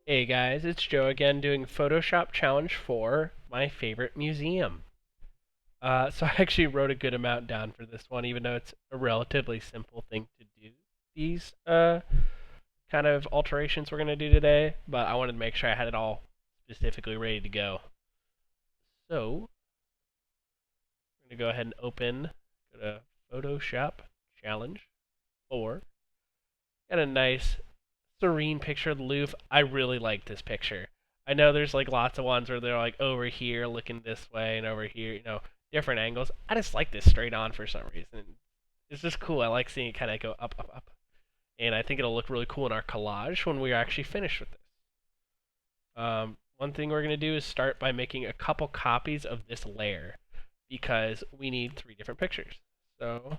Hey guys, it's Joe again doing Photoshop Challenge 4, my favorite museum. So I actually wrote a good amount down for this one, even though it's a relatively simple thing to do. These kind of alterations we're going to do today, but I wanted to make sure I had it all specifically ready to go. So we're going to go ahead and go to Photoshop Challenge 4. Got a nice serene picture of the Louvre. I really like this picture. I know there's like lots of ones where they're like over here looking this way and over here, different angles. I just like this straight on for some reason. It's just cool. I like seeing it kind of go up, up, up. And I think it'll look really cool in our collage when we are actually finished with this. One thing we're going to do is start by making a couple copies of this layer because we need 3 different pictures. So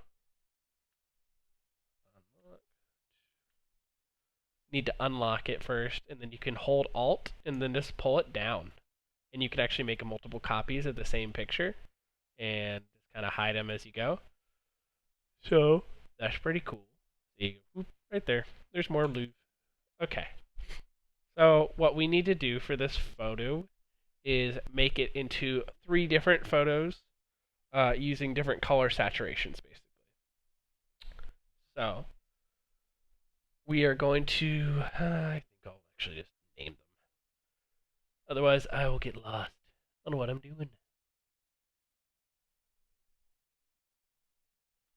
need to unlock it first, and then you can hold Alt and then just pull it down. And you can actually make multiple copies of the same picture and just kind of hide them as you go. So that's pretty cool. See, right there. There's more Louvre. Okay. So what we need to do for this photo is make it into 3 different photos using different color saturations, basically. So we are going to, I think I'll actually just name them. Otherwise, I will get lost on what I'm doing.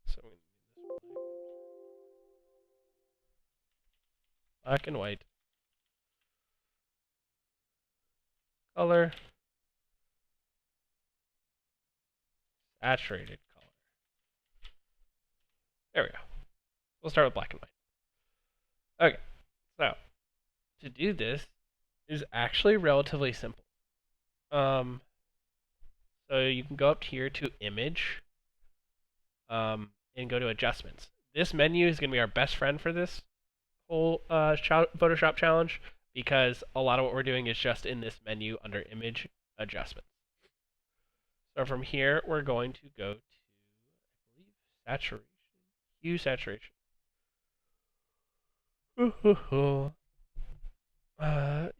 So I'm going to do this black and white color, saturated color. There we go. We'll start with black and white. Okay, so to do this is actually relatively simple. So you can go up here to Image, and go to Adjustments. This menu is going to be our best friend for this whole Photoshop challenge because a lot of what we're doing is just in this menu under Image Adjustments. So from here, we're going to go to, I believe, Saturation, Hue Saturation.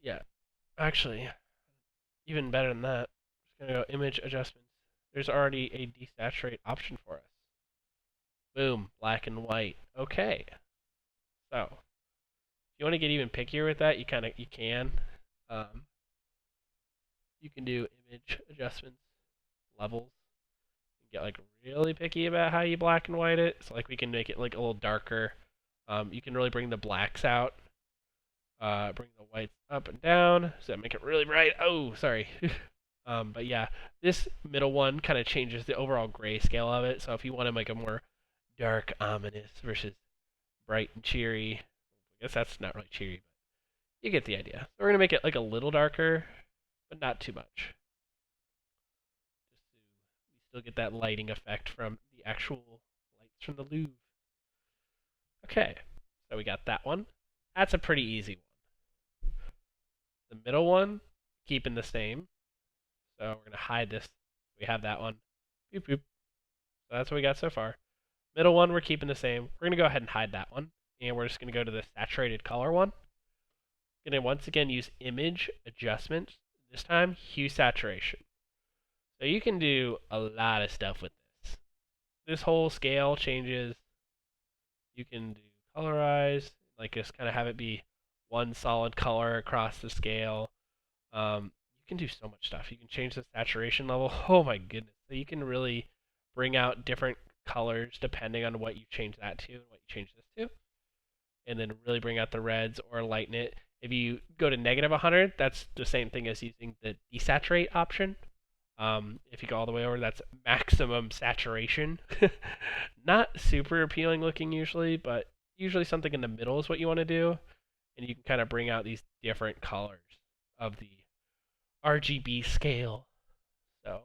Yeah, actually, even better than that. I'm just gonna go Image Adjustments. There's already a desaturate option for us. Boom, black and white. Okay. So, if you want to get even pickier with that, you can. Um, you can do image adjustments, levels. Get like really picky about how you black and white it. So like we can make it like a little darker. You can really bring the blacks out. Bring the whites up and down. So that make it really bright. Oh, sorry. But yeah, this middle one kind of changes the overall grayscale of it. So if you want to make a more dark, ominous versus bright and cheery, I guess that's not really cheery, but you get the idea. So we're gonna make it like a little darker, but not too much. Just so we still get that lighting effect from the actual lights from the Louvre. Okay, so we got that one. That's a pretty easy one. The middle one, keeping the same. So we're gonna hide this. We have that one. Boop boop. So that's what we got so far. Middle one, we're keeping the same. We're gonna go ahead and hide that one, and we're just gonna go to the saturated color one. Gonna once again use image adjustment. This time, hue saturation. So you can do a lot of stuff with this. This whole scale changes. You can do colorize, like just kind of have it be one solid color across the scale. You can do so much stuff. You can change the saturation level. Oh my goodness. So you can really bring out different colors depending on what you change that to and what you change this to. And then really bring out the reds or lighten it. If you go to negative 100, that's the same thing as using the desaturate option. If you go all the way over, that's maximum saturation. Not super appealing looking usually, but usually something in the middle is what you want to do. And you can kind of bring out these different colors of the RGB scale. So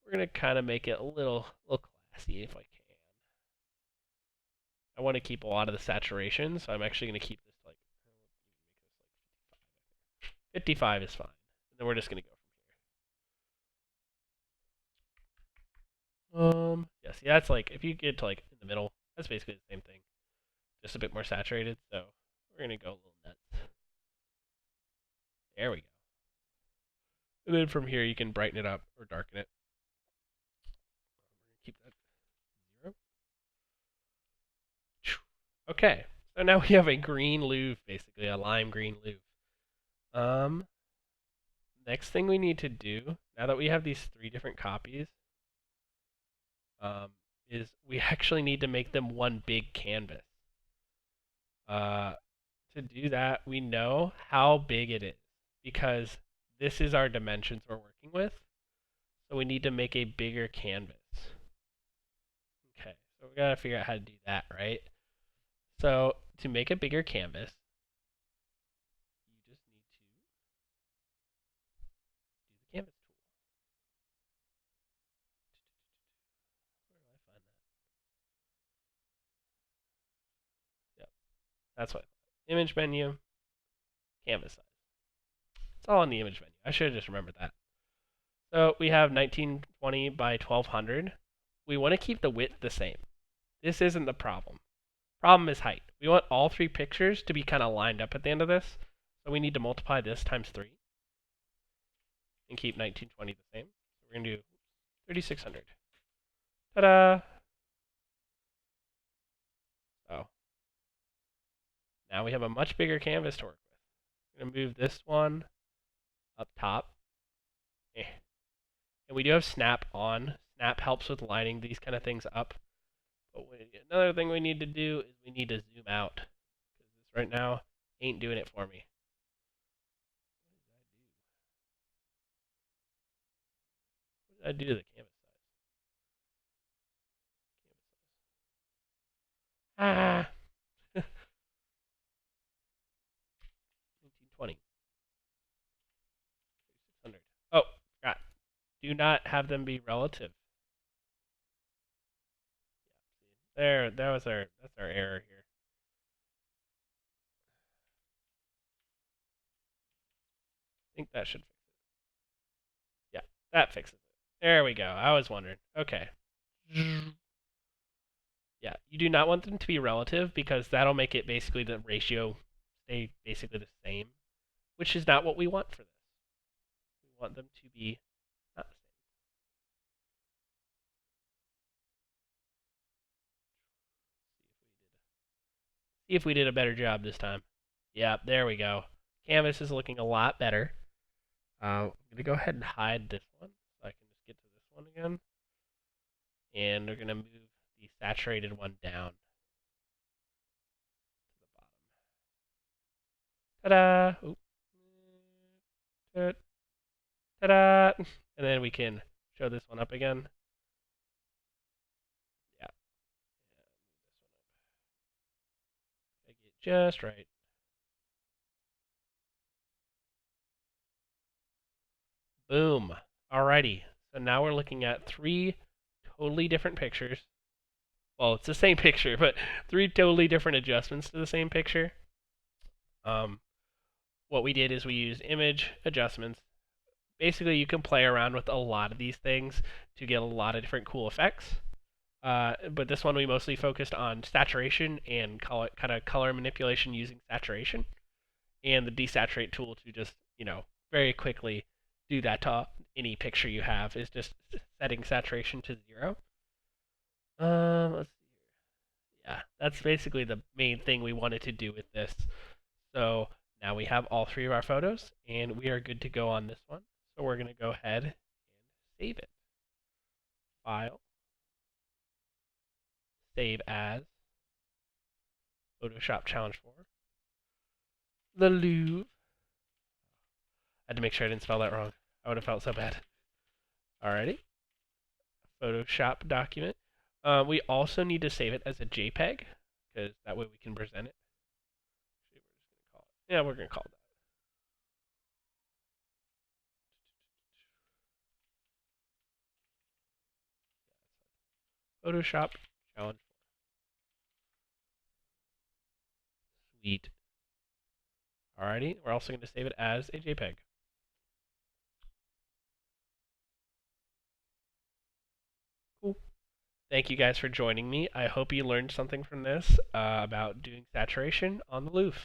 we're going to kind of make it a little classy if I can. I want to keep a lot of the saturation, so I'm actually going to keep this like 55 is fine. And then we're just going to go yeah, see, that's like, if you get to like in the middle, that's basically the same thing. Just a bit more saturated, so we're gonna go a little nuts. There we go. And then from here you can brighten it up or darken it. Keep that 0. Okay, so now we have a green Louvre, basically a lime green Louvre. Next thing we need to do, now that we have these 3 different copies, is we actually need to make them one big canvas. To do that, we know how big it is because this is our dimensions we're working with. So we need to make a bigger canvas. Okay, so we gotta figure out how to do that, right? So to make a bigger canvas, you just need to do the canvas tool. Where do I find that? Yep, that's what. Image menu, canvas size. It's all in the image menu. I should have just remembered that. So we have 1920 by 1200. We want to keep the width the same. This isn't the problem. Problem is height. We want all 3 pictures to be kind of lined up at the end of this. So we need to multiply this times 3 and keep 1920 the same. So we're going to do 3600. Ta-da! So now we have a much bigger canvas to work with. We're going to move this one up top. And we do have snap on. Snap helps with lining these kind of things up. But another thing we need to do is we need to zoom out. Because this right now ain't doing it for me. What did I do to the canvas size? Ah! 1920. 3600. Oh, forgot. Do not have them be relative. There, that's our error here. I think that should fix it. Yeah, that fixes it. There we go. I was wondering. Okay. Yeah, you do not want them to be relative because that'll make it basically the ratio stay basically the same, which is not what we want for this. We want them to be not the same. See if we did a better job this time. Yeah, there we go. Canvas is looking a lot better. I'm going to go ahead and hide this one so I can just get to this one again. And we're going to move the saturated one down to the bottom. Ta-da! Ta-da! And then we can show this one up again. Yeah. Make it just right. Boom. Alrighty. So now we're looking at 3 totally different pictures. Well, it's the same picture, but 3 totally different adjustments to the same picture. What we did is we used image adjustments. Basically, you can play around with a lot of these things to get a lot of different cool effects. But this one we mostly focused on saturation and kind of color manipulation using saturation, and the desaturate tool to just very quickly do that to any picture you have is just setting saturation to 0. Let's see here. Yeah, that's basically the main thing we wanted to do with this. So now we have all 3 of our photos, and we are good to go on this one. So we're going to go ahead and save it. File, save as, Photoshop Challenge 4, the Louvre. I had to make sure I didn't spell that wrong. I would have felt so bad. Alrighty. Photoshop document. We also need to save it as a JPEG, because that way we can present it. Yeah, we're going to call it that. Photoshop Challenge 4. Sweet. Alrighty, we're also going to save it as a JPEG. Cool. Thank you guys for joining me. I hope you learned something from this about doing saturation on the Louvre.